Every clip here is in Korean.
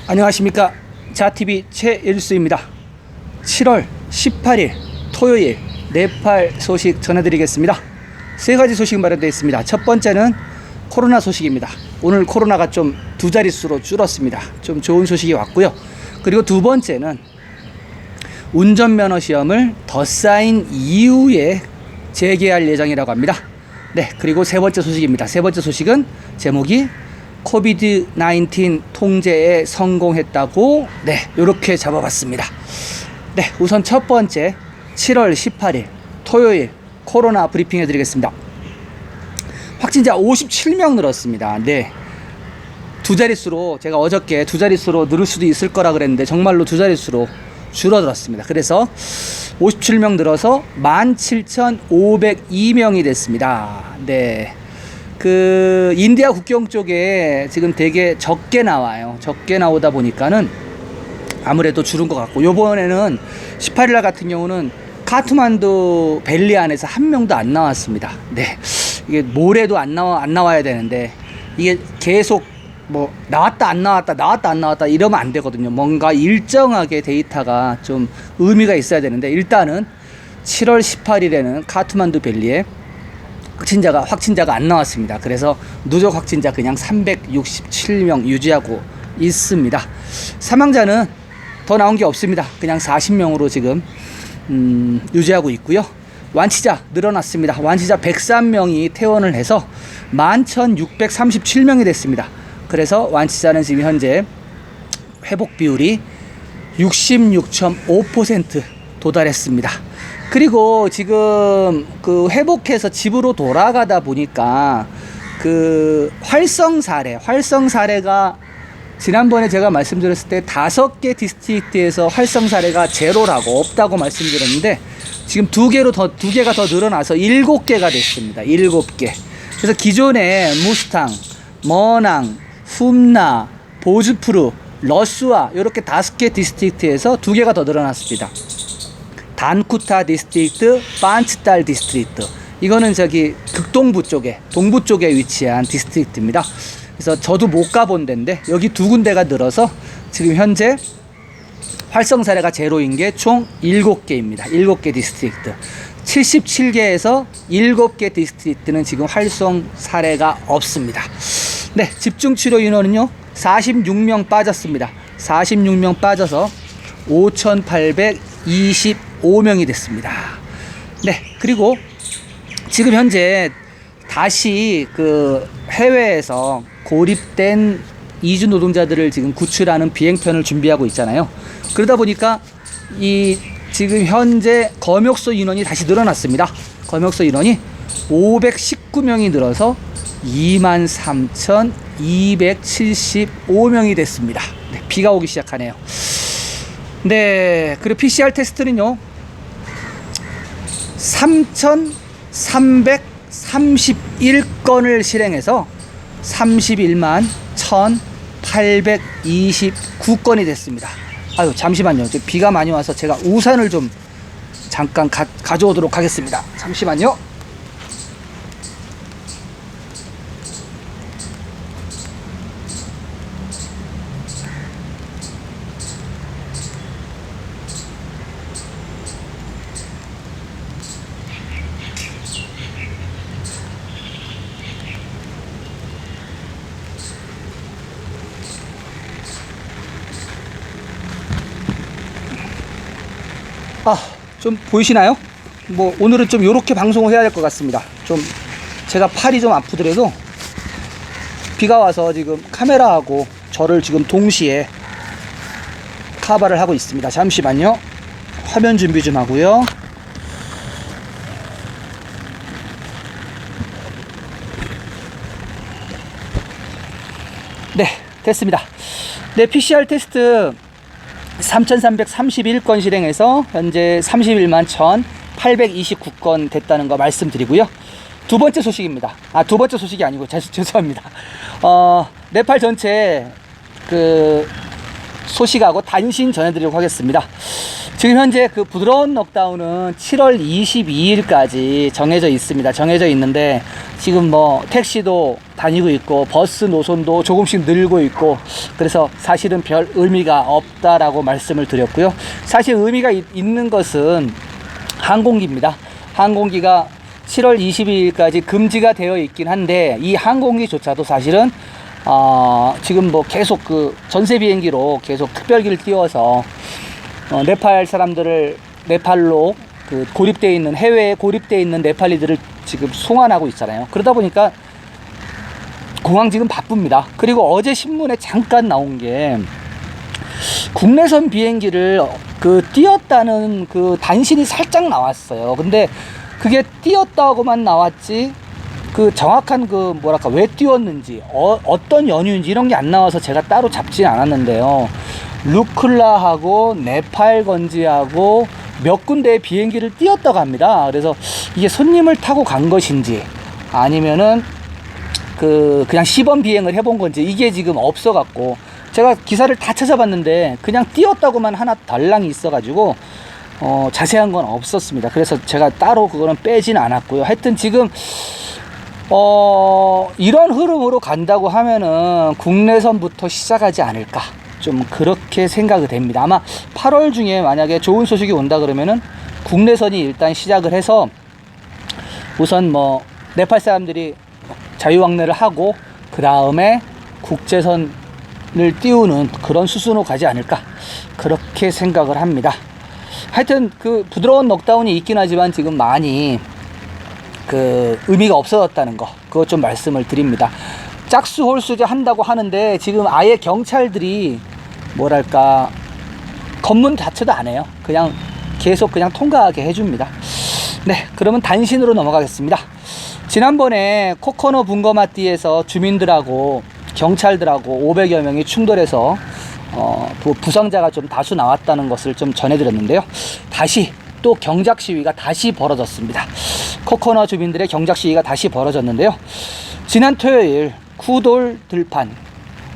안녕하십니까, 자TV 최일수입니다. 7월 18일 토요일 네팔 소식 전해드리겠습니다. 세 가지 소식 마련되어 있습니다. 첫 번째는 코로나 소식입니다. 오늘 코로나가 좀 두 자릿수로 줄었습니다. 좀 좋은 소식이 왔고요. 그리고 두 번째는 운전면허 시험을 덧싸인 이후에 재개할 예정이라고 합니다. 네, 그리고 세 번째 소식입니다. 세 번째 소식은 제목이 코비드-19 통제에 성공했다고, 이렇게 잡아봤습니다. 네, 우선 첫 번째 7월 18일 토요일 코로나 브리핑 해드리겠습니다. 확진자 57명 늘었습니다. 네, 두 자릿수로, 제가 어저께 두 자릿수로 늘을 수도 있을 거라 그랬는데 정말로 두 자릿수로 줄어들었습니다. 그래서 57명 늘어서 17,502명이 됐습니다. 네, 그 인디아 국경 쪽에 지금 되게 적게 나와요. 적게 나오다 보니까는 아무래도 줄은 것 같고, 요번에는 18일날 같은 경우는 카트만두 밸리 안에서 한 명도 안 나왔습니다. 네, 이게 모레도 안 나와야 되는데, 이게 계속 뭐 나왔다 안 나왔다 이러면 안 되거든요. 뭔가 일정하게 데이터가 좀 의미가 있어야 되는데, 일단은 7월 18일에는 카트만두 밸리에 확진자가 안 나왔습니다. 그래서 누적 확진자 그냥 367명 유지하고 있습니다. 사망자는 더 나온 게 없습니다. 그냥 40명으로 지금 유지하고 있고요. 완치자 늘어났습니다. 완치자 103명이 퇴원을 해서 11,637명이 됐습니다. 그래서 완치자는 지금 현재 회복 비율이 66.5% 도달했습니다. 그리고 지금 그 회복해서 집으로 돌아가다 보니까 그 활성 사례가 지난번에 제가 말씀드렸을 때 5개 디스트릭트에서 활성 사례가 제로라고 없다고 말씀드렸는데, 지금 두 개가 더 늘어나서 7개가 됐습니다. 7개. 그래서 기존에 무스탕, 머낭, 훔나, 보즈푸르, 러스와 이렇게 5개 디스트릭트에서 2개가 더 늘어났습니다. 단쿠타 디스트릭트, 반츠탈 디스트릭트. 이거는 저기 극동부 쪽에, 동부 쪽에 위치한 디스트릭트입니다. 그래서 저도 못 가본 데인데 여기 두 군데가 늘어서 지금 현재 활성 사례가 제로인 게 총 7개입니다. 7개 디스트릭트. 77개에서 7개 디스트릭트는 지금 활성 사례가 없습니다. 네, 집중 치료 인원은요 46명 빠졌습니다. 46명 빠져서 5,825명이 됐습니다. 네, 그리고 지금 현재 다시 그 해외에서 고립된 이주 노동자들을 지금 구출하는 비행편을 준비하고 있잖아요. 그러다 보니까 이 지금 현재 검역소 인원이 다시 늘어났습니다. 검역소 인원이 519명이 늘어서 23,275명이 됐습니다. 네, 비가 오기 시작하네요. 네, 그리고 PCR 테스트는요 3,331건을 실행해서 31만 1,829건이 됐습니다. 아유, 잠시만요. 비가 많이 와서 제가 우산을 좀 잠깐 가져오도록 하겠습니다. 잠시만요. 좀 보이시나요? 뭐 오늘은 좀 요렇게 방송을 해야 될 것 같습니다. 좀 제가 팔이 좀 아프더라도 비가 와서 지금 카메라하고 저를 지금 동시에 카바를 하고 있습니다. 잠시만요. 화면 준비 좀 하고요. 네, 됐습니다. 네, PCR 테스트 3,331건 실행해서 현재 31만 1,829건 됐다는 거 말씀드리고요. 두 번째 소식입니다. 두 번째 소식이 아니고 죄송합니다. 네팔 전체 그 소식하고 단신 전해드리도록 하겠습니다. 지금 현재 그 부드러운 넉다운은 7월 22일까지 정해져 있습니다. 정해져 있는데 지금 뭐 택시도 다니고 있고 버스 노선도 조금씩 늘고 있고, 그래서 사실은 별 의미가 없다라고 말씀을 드렸고요. 사실 의미가 있는 것은 항공기입니다. 항공기가 7월 22일까지 금지가 되어 있긴 한데, 이 항공기조차도 사실은 지금 뭐 계속 그 전세 비행기로 계속 특별기를 띄워서 네팔 사람들을, 네팔로 그 고립되어 있는, 해외에 고립되어 있는 네팔리들을 지금 송환하고 있잖아요. 그러다 보니까 공항 지금 바쁩니다. 그리고 어제 신문에 잠깐 나온 게 국내선 비행기를 그 띄웠다는 그 단신이 살짝 나왔어요. 근데 그게 띄웠다고만 나왔지 그 정확한 그 뭐랄까 왜 띄웠는지 어떤 연유인지 이런 게 안 나와서 제가 따로 잡진 않았는데요. 루클라하고 네팔 건지하고 몇 군데의 비행기를 띄웠다고 합니다. 그래서 이게 손님을 타고 간 것인지 아니면은 그냥 시범 비행을 해본 건지 이게 지금 없어갖고, 제가 기사를 다 찾아봤는데 그냥 띄웠다고만 하나 달랑이 있어가지고 자세한 건 없었습니다. 그래서 제가 따로 그거는 빼진 않았고요. 하여튼 지금 이런 흐름으로 간다고 하면은 국내선부터 시작하지 않을까, 좀 그렇게 생각이 됩니다. 아마 8월 중에 만약에 좋은 소식이 온다 그러면은 국내선이 일단 시작을 해서 우선 뭐 네팔 사람들이 자유왕래를 하고 그 다음에 국제선을 띄우는 그런 수순으로 가지 않을까, 그렇게 생각을 합니다. 하여튼 그 부드러운 넉다운이 있긴 하지만 지금 많이 그 의미가 없어졌다는 거, 그것 좀 말씀을 드립니다. 짝수 홀수제 한다고 하는데 지금 아예 경찰들이 뭐랄까 검문 자체도 안 해요. 그냥 계속 그냥 통과하게 해줍니다. 네, 그러면 단신으로 넘어가겠습니다. 지난번에 코코노 bungomatti에서 주민들하고 경찰들하고 500여 명이 충돌해서 부상자가 좀 다수 나왔다는 것을 좀 전해드렸는데요. 다시 또 경작 시위가 다시 벌어졌습니다. 코코노 주민들의 경작 시위가 다시 벌어졌는데요. 지난 토요일 쿠돌 들판,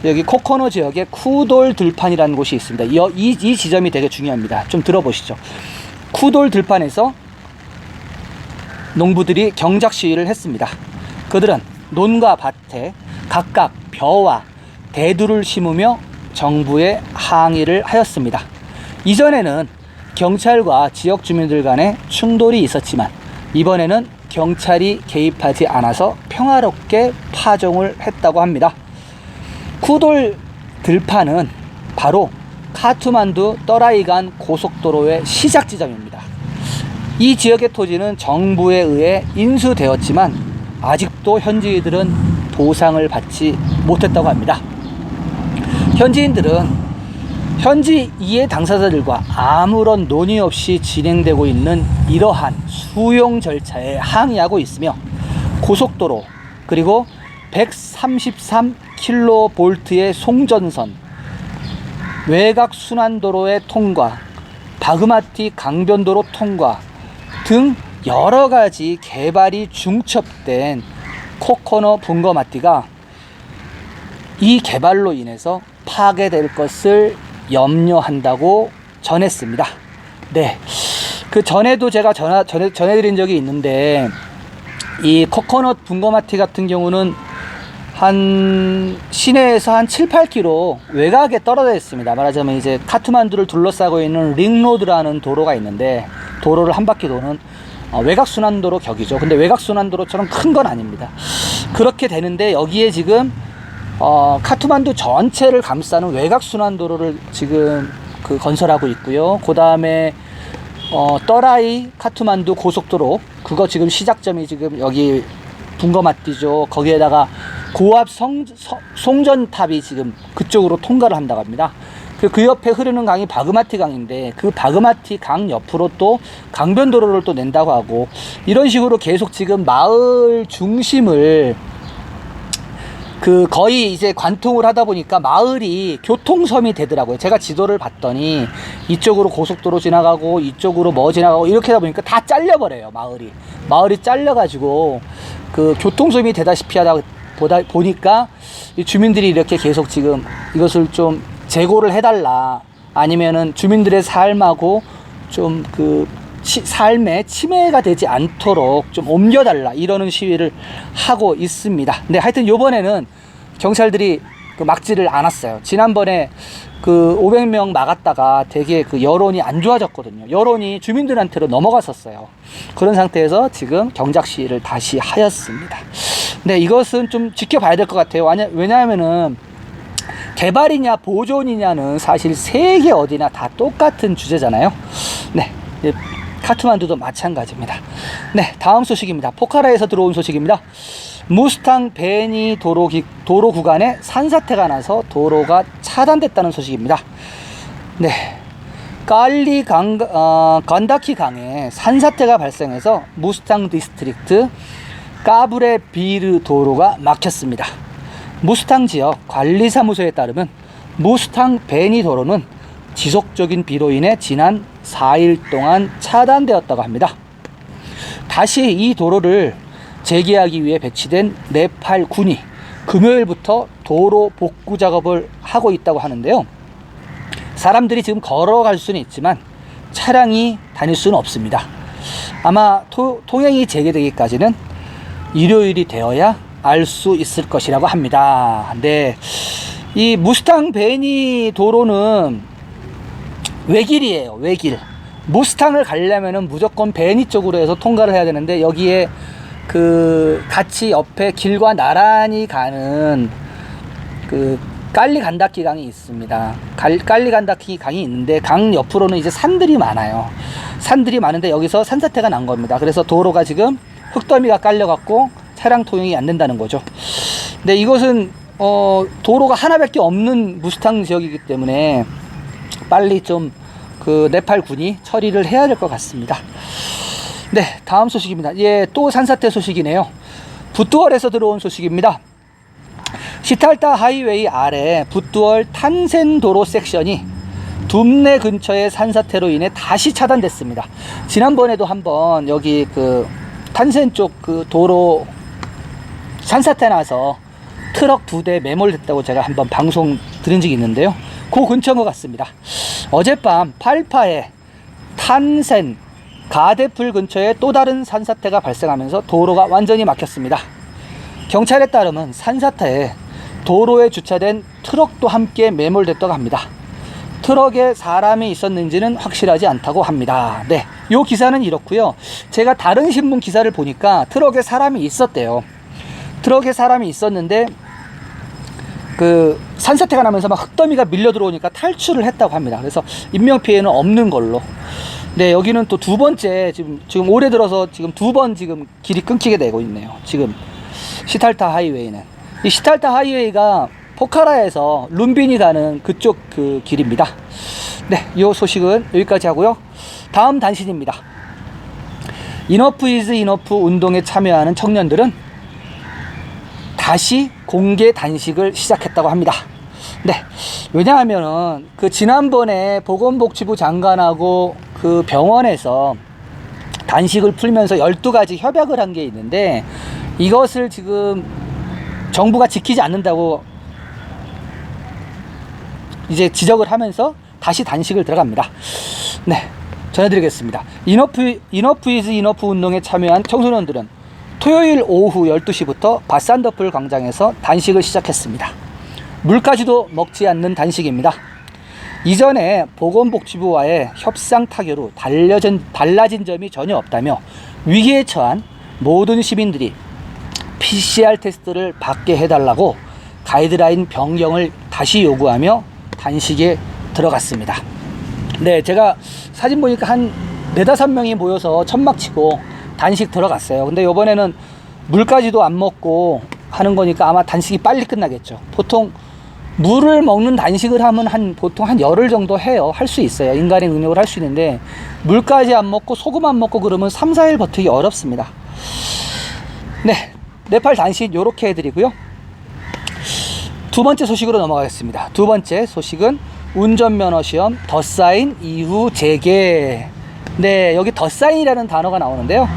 여기 코코노 지역에 쿠돌 들판이라는 곳이 있습니다. 이 지점이 되게 중요합니다. 좀 들어보시죠. 쿠돌 들판에서 농부들이 경작 시위를 했습니다. 그들은 논과 밭에 각각 벼와 대두를 심으며 정부에 항의를 하였습니다. 이전에는 경찰과 지역 주민들 간의 충돌이 있었지만 이번에는 경찰이 개입하지 않아서 평화롭게 파종을 했다고 합니다. 쿠돌 들판은 바로 카투만두 떠라이간 고속도로의 시작 지점입니다. 이 지역의 토지는 정부에 의해 인수되었지만 아직도 현지인들은 보상을 받지 못했다고 합니다. 현지인들은 현지 이해 당사자들과 아무런 논의 없이 진행되고 있는 이러한 수용 절차에 항의하고 있으며, 고속도로 그리고 133kV의 송전선, 외곽순환도로의 통과, 바그마티 강변도로 통과 등 여러가지 개발이 중첩된 코코노 bungomatti가 이 개발로 인해서 파괴될 것을 염려한다고 전했습니다. 네, 그 전에도 제가 전해드린 적이 있는데, 이 코코노 bungomatти 같은 경우는 한 시내에서 한 7, 8km 외곽에 떨어져 있습니다. 말하자면 이제 카트만두를 둘러싸고 있는 링로드라는 도로가 있는데, 도로를 한 바퀴 도는 외곽순환도로 격이죠. 근데 외곽순환도로처럼 큰 건 아닙니다. 그렇게 되는데 여기에 지금 카트만두 전체를 감싸는 외곽순환도로를 지금 그 건설하고 있고요. 그 다음에 떠라이 카트만두 고속도로, 그거 지금 시작점이 지금 여기 bungomatti죠. 거기에다가 고압 송전탑이 지금 그쪽으로 통과를 한다고 합니다. 그 옆에 흐르는 강이 바그마티 강인데, 그 바그마티 강 옆으로 또 강변도로를 또 낸다고 하고, 이런 식으로 계속 지금 마을 중심을 거의 이제 관통을 하다 보니까 마을이 교통섬이 되더라고요. 제가 지도를 봤더니 이쪽으로 고속도로 지나가고 이쪽으로 뭐 지나가고 이렇게 하다 보니까 다 잘려버려요. 마을이 잘려가지고 그 교통섬이 되다시피 하다 보니까 이 주민들이 이렇게 계속 지금 이것을 좀 재고를 해달라, 아니면은 주민들의 삶하고 좀 그 삶에 침해가 되지 않도록 좀 옮겨달라, 이러는 시위를 하고 있습니다. 근데 하여튼 요번에는 경찰들이 그 막지를 않았어요. 지난번에 그 500명 막았다가 되게 그 여론이 안 좋아졌거든요. 여론이 주민들한테로 넘어갔었어요. 그런 상태에서 지금 경작 시위를 다시 하였습니다. 네, 이것은 좀 지켜봐야 될 것 같아요. 왜냐하면은 개발이냐 보존이냐는 사실 세계 어디나 다 똑같은 주제잖아요. 네, 카트만두도 마찬가지입니다. 네, 다음 소식입니다. 포카라에서 들어온 소식입니다. 무스탕 베니 도로 구간에 산사태가 나서 도로가 차단됐다는 소식입니다. 네, 깔리 간다키 강에 산사태가 발생해서 무스탕 디스트릭트 까브레 비르 도로가 막혔습니다. 무스탕 지역 관리사무소에 따르면 무스탕 베니 도로는 지속적인 비로 인해 지난 4일 동안 차단되었다고 합니다. 다시 이 도로를 재개하기 위해 배치된 네팔 군이 금요일부터 도로 복구 작업을 하고 있다고 하는데요. 사람들이 지금 걸어갈 수는 있지만 차량이 다닐 수는 없습니다. 아마 통행이 재개되기까지는 일요일이 되어야 알 수 있을 것이라고 합니다. 네, 이 무스탕 베니 도로는 외길이에요. 외길. 무스탕을 가려면은 무조건 베니 쪽으로 해서 통과를 해야 되는데, 여기에 그 같이 옆에 길과 나란히 가는 그 깔리 간다키 강이 있습니다. 깔리 간다키 강이 있는데 강 옆으로는 이제 산들이 많아요. 산들이 많은데 여기서 산사태가 난 겁니다. 그래서 도로가 지금 흙더미가 깔려 갖고 차량 통행이 안 된다는 거죠. 근데 이것은 도로가 하나밖에 없는 무스탕 지역이기 때문에 빨리 좀 그 네팔 군이 처리를 해야 될 것 같습니다. 네, 다음 소식입니다. 예, 또 산사태 소식이네요. 붓두얼에서 들어온 소식입니다. 시탈타 하이웨이 아래 붓두얼 탄센 도로 섹션이 둠내 근처의 산사태로 인해 다시 차단됐습니다. 지난번에도 한번 여기 그 탄센 쪽 그 도로 산사태 나서 트럭 2대 매몰됐다고 제가 한번 방송 들은 적이 있는데요. 그 근처인 것 같습니다. 어젯밤 팔파의 탄센 가데풀 근처에 또 다른 산사태가 발생하면서 도로가 완전히 막혔습니다. 경찰에 따르면 산사태에 도로에 주차된 트럭도 함께 매몰됐다고 합니다. 트럭에 사람이 있었는지는 확실하지 않다고 합니다. 네, 요 기사는 이렇고요. 제가 다른 신문 기사를 보니까 트럭에 사람이 있었대요. 트럭에 사람이 있었는데 그 산사태가 나면서 막 흙더미가 밀려 들어오니까 탈출을 했다고 합니다. 그래서 인명피해는 없는 걸로. 네, 여기는 또 두 번째 지금 올해 들어서 지금 2번 지금 길이 끊기게 되고 있네요. 지금 시탈타 하이웨이는, 이 시탈타 하이웨이가 포카라에서 룸비니 가는 그쪽 그 길입니다. 네, 이 소식은 여기까지 하고요. 다음 단신입니다. 이너프 이즈 이너프 운동에 참여하는 청년들은 다시 공개 단식을 시작했다고 합니다. 네, 왜냐하면은 그 지난번에 보건복지부 장관하고 그 병원에서 단식을 풀면서 12가지 협약을 한 게 있는데, 이것을 지금 정부가 지키지 않는다고 이제 지적을 하면서 다시 단식을 들어갑니다. 네, 전해드리겠습니다. 이너프 이즈 이너프 운동에 참여한 청소년들은 토요일 오후 12시부터 바산더풀 광장에서 단식을 시작했습니다. 물까지도 먹지 않는 단식입니다. 이전에 보건복지부와의 협상 타결 후 달라진 점이 전혀 없다며 위기에 처한 모든 시민들이 PCR 테스트를 받게 해달라고 가이드라인 변경을 다시 요구하며 단식에 들어갔습니다. 네, 제가 사진 보니까 한 4-5명이 모여서 천막 치고 단식 들어갔어요. 근데 이번에는 물까지도 안 먹고 하는 거니까 아마 단식이 빨리 끝나겠죠. 보통 물을 먹는 단식을 하면 보통 한 열흘 정도 해요. 할 수 있어요. 인간의 능력을 할 수 있는데 물까지 안 먹고 소금 안 먹고 그러면 3-4일 버티기 어렵습니다. 네, 네팔 단식 요렇게 해드리고요. 두 번째 소식으로 넘어가겠습니다. 두 번째 소식은 운전면허 시험 덧사인 이후 재개. 네, 여기 덧사인이라는 단어가 나오는데요.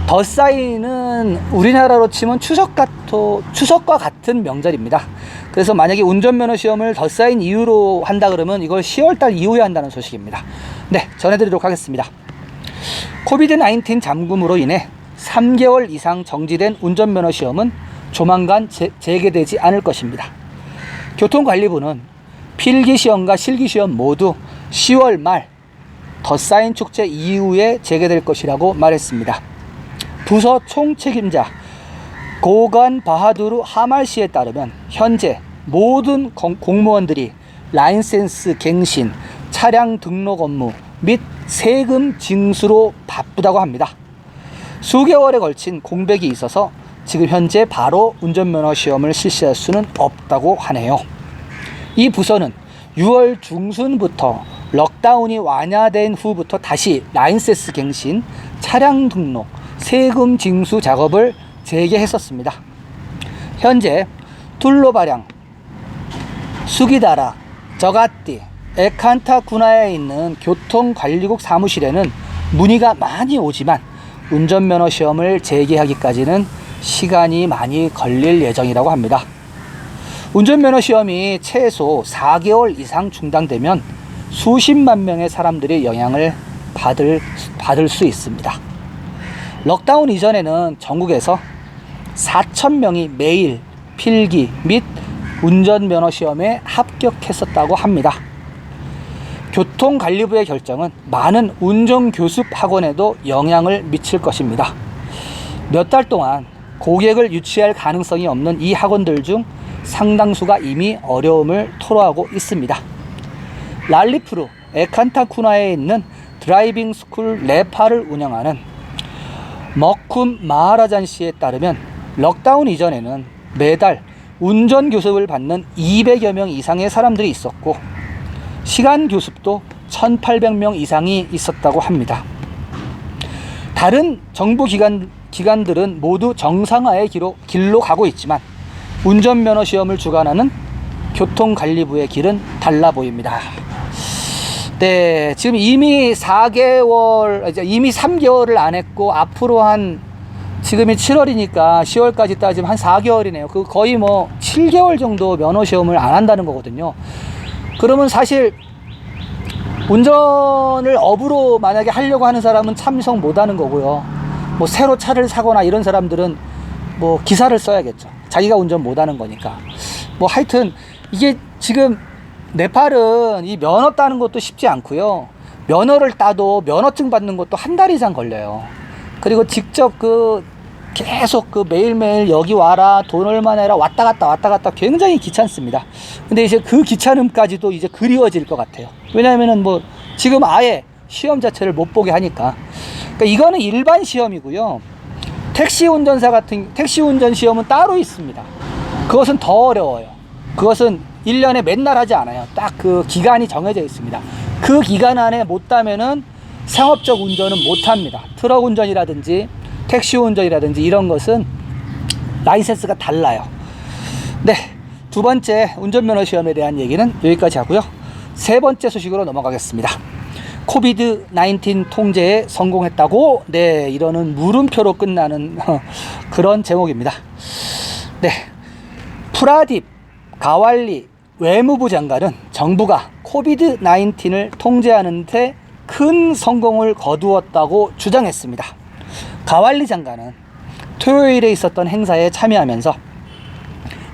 덧사인은 우리나라로 치면 추석과 같은 명절입니다. 그래서 만약에 운전면허 시험을 덧사인 이후로 한다 그러면 이걸 10월달 이후에 한다는 소식입니다. 네, 전해드리도록 하겠습니다. 코비드-19 잠금으로 인해 3개월 이상 정지된 운전면허 시험은 조만간 재개되지 않을 것입니다. 교통관리부는 필기시험과 실기시험 모두 10월 말 덧사인 축제 이후에 재개될 것이라고 말했습니다. 부서 총책임자 고간 바하두르 하말 씨에 따르면 현재 모든 공무원들이 라이센스 갱신, 차량 등록 업무 및 세금 징수로 바쁘다고 합니다. 수개월에 걸친 공백이 있어서 지금 현재 바로 운전면허 시험을 실시할 수는 없다고 하네요. 이 부서는 6월 중순부터 럭다운이 완화된 후부터 다시 라이센스 갱신, 차량 등록, 세금 징수 작업을 재개했었습니다. 현재 툴로바량, 수기다라, 저가띠, 에칸타쿠나에 있는 교통관리국 사무실에는 문의가 많이 오지만 운전면허 시험을 재개하기까지는 시간이 많이 걸릴 예정이라고 합니다. 운전면허 시험이 최소 4개월 이상 중단되면 수십만 명의 사람들이 영향을 받을 수 있습니다. 럭다운 이전에는 전국에서 4,000명이 매일 필기 및 운전면허 시험에 합격했었다고 합니다. 교통관리부의 결정은 많은 운전교습 학원에도 영향을 미칠 것입니다. 몇 달 동안 고객을 유치할 가능성이 없는 이 학원들 중 상당수가 이미 어려움을 토로하고 있습니다. 랄리프루 에칸타쿠나에 있는 드라이빙 스쿨 레파를 운영하는 머쿰 마하라잔 씨에 따르면 럭다운 이전에는 매달 운전 교습을 받는 200여 명 이상의 사람들이 있었고 시간 교습도 1,800명 이상이 있었다고 합니다. 다른 정부 기관들은 모두 정상화의 길로 가고 있지만 운전면허 시험을 주관하는 교통관리부의 길은 달라 보입니다. 네, 지금 이미 3개월을 안 했고 앞으로 지금이 7월이니까 10월까지 따지면 한 4개월이네요. 그 거의 뭐 7개월 정도 면허 시험을 안 한다는 거거든요. 그러면 사실 운전을 업으로 만약에 하려고 하는 사람은 참석 못 하는 거고요. 뭐 새로 차를 사거나 이런 사람들은 뭐 기사를 써야겠죠. 자기가 운전 못 하는 거니까. 뭐 하여튼 이게 지금 네팔은 이 면허 따는 것도 쉽지 않고요. 면허를 따도 면허증 받는 것도 한 달 이상 걸려요. 그리고 직접 계속 매일매일 여기 와라, 돈 얼마 내라, 왔다 갔다 굉장히 귀찮습니다. 근데 이제 그 귀찮음까지도 이제 그리워질 것 같아요. 왜냐하면은 뭐 지금 아예 시험 자체를 못 보게 하니까. 그러니까 이거는 일반 시험이고요. 택시 운전 시험은 따로 있습니다. 그것은 더 어려워요. 그것은 1년에 맨날 하지 않아요. 딱 그 기간이 정해져 있습니다. 그 기간 안에 못 따면은 상업적 운전은 못 합니다. 트럭 운전이라든지 택시 운전이라든지 이런 것은 라이센스가 달라요. 네, 두 번째 운전면허 시험에 대한 얘기는 여기까지 하고요. 세 번째 소식으로 넘어가겠습니다. 코비드-19 통제에 성공했다고 이러는 물음표로 끝나는 그런 제목입니다. 네, 프라딥 가왈리 외무부 장관은 정부가 코비드-19을 통제하는 데 큰 성공을 거두었다고 주장했습니다. 가왈리 장관은 토요일에 있었던 행사에 참여하면서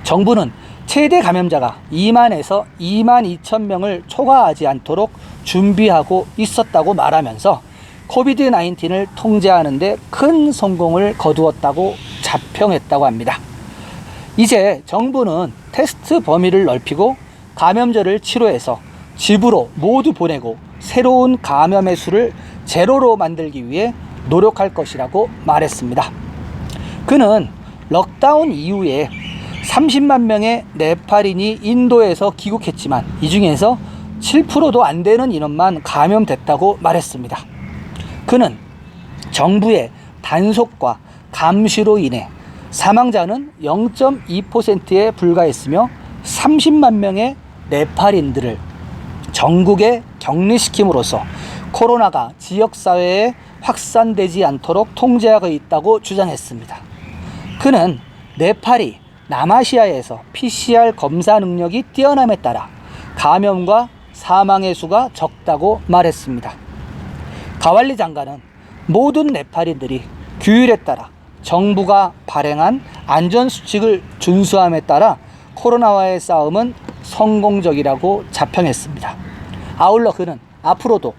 정부는 최대 감염자가 2만에서 2만 2천 명을 초과하지 않도록 준비하고 있었다고 말하면서 코비드-19을 통제하는 데 큰 성공을 거두었다고 자평했다고 합니다. 이제 정부는 테스트 범위를 넓히고 감염자를 치료해서 집으로 모두 보내고 새로운 감염의 수를 제로로 만들기 위해 노력할 것이라고 말했습니다. 그는 럭다운 이후에 30만 명의 네팔인이 인도에서 귀국했지만 이 중에서 7%도 안 되는 인원만 감염됐다고 말했습니다. 그는 정부의 단속과 감시로 인해 사망자는 0.2%에 불과했으며 30만 명의 네팔인들을 전국에 격리시킴으로써 코로나가 지역사회에 확산되지 않도록 통제하고 있다고 주장했습니다. 그는 네팔이 남아시아에서 PCR 검사 능력이 뛰어남에 따라 감염과 사망의 수가 적다고 말했습니다. 가왈리 장관은 모든 네팔인들이 규율에 따라 정부가 발행한 안전수칙을 준수함에 따라 코로나와의 싸움은 성공적이라고 자평했습니다. 아울러 그는 앞으로도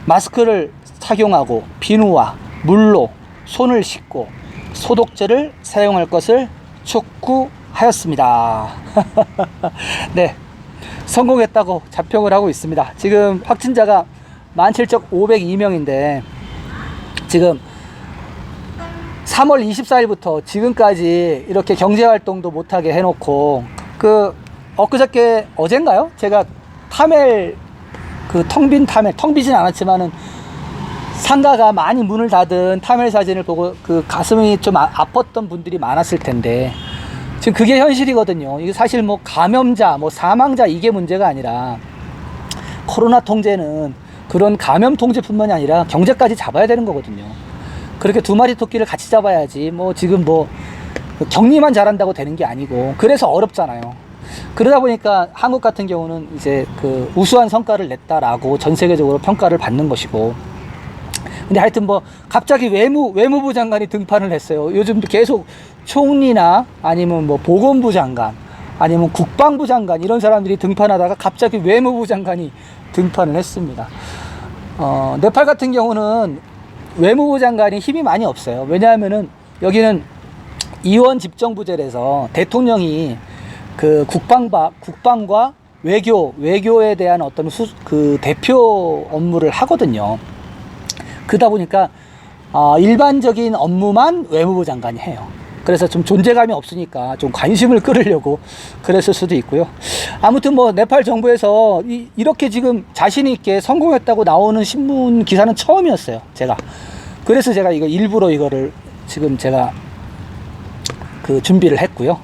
마스크를 착용하고 비누와 물로 손을 씻고 소독제를 사용할 것을 촉구하였습니다. 네, 성공했다고 자평을 하고 있습니다. 지금 확진자가 17,502명인데 지금 3월 24일부터 지금까지 이렇게 경제활동도 못하게 해놓고 엊그저께 어젠가요? 제가 타멜 텅 비진 않았지만은 상가가 많이 문을 닫은 타멜 사진을 보고 가슴이 좀 아팠던 분들이 많았을 텐데 지금 그게 현실이거든요. 이게 사실 뭐 감염자, 사망자 이게 문제가 아니라 코로나 통제는 그런 감염 통제뿐만이 아니라 경제까지 잡아야 되는 거거든요. 그렇게 두 마리 토끼를 같이 잡아야지 지금 격리만 잘한다고 되는 게 아니고 그래서 어렵잖아요. 그러다 보니까 한국 같은 경우는 이제 우수한 성과를 냈다라고 전 세계적으로 평가를 받는 것이고, 근데 하여튼 갑자기 외무부 장관이 등판을 했어요. 요즘 계속 총리나 아니면 보건부 장관 아니면 국방부 장관 이런 사람들이 등판하다가 갑자기 외무부 장관이 등판을 했습니다. 네팔 같은 경우는 외무부 장관이 힘이 많이 없어요. 왜냐하면은 여기는 이원 집정부제라서 대통령이 국방과 외교에 대한 어떤 대표 업무를 하거든요. 그러다 보니까 일반적인 업무만 외무부 장관이 해요. 그래서 좀 존재감이 없으니까 좀 관심을 끌으려고 그랬을 수도 있고요. 아무튼 네팔 정부에서 이렇게 지금 자신 있게 성공했다고 나오는 신문 기사는 처음이었어요, 제가. 그래서 제가 일부러 이거를 지금 제가 준비를 했고요.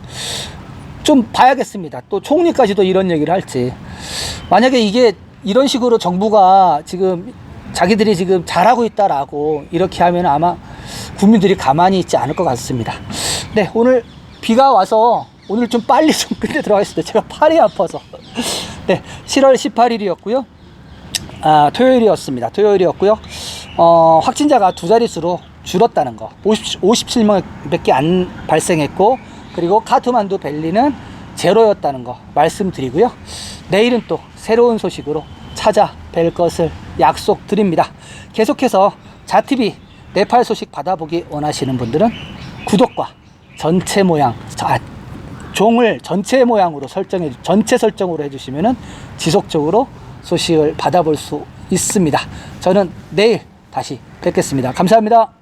좀 봐야겠습니다. 또 총리까지도 이런 얘기를 할지. 만약에 이게 이런 식으로 정부가 지금 자기들이 지금 잘하고 있다라고 이렇게 하면 아마 국민들이 가만히 있지 않을 것 같습니다. 네, 오늘 비가 와서 오늘 좀 빨리 좀 끝내 들어가겠습니다. 제가 팔이 아파서. 네, 7월 18일이었고요. 토요일이었고요. 확진자가 두 자릿수로 줄었다는 거. 57명밖에 안 발생했고, 그리고 카트만두 벨리는 제로였다는 거 말씀드리고요. 내일은 또 새로운 소식으로 찾아뵐 것을 약속드립니다. 계속해서 자TV 네팔 소식 받아보기 원하시는 분들은 구독과 전체 모양, 종을 전체 모양으로 전체 설정으로 해주시면 지속적으로 소식을 받아볼 수 있습니다. 저는 내일 다시 뵙겠습니다. 감사합니다.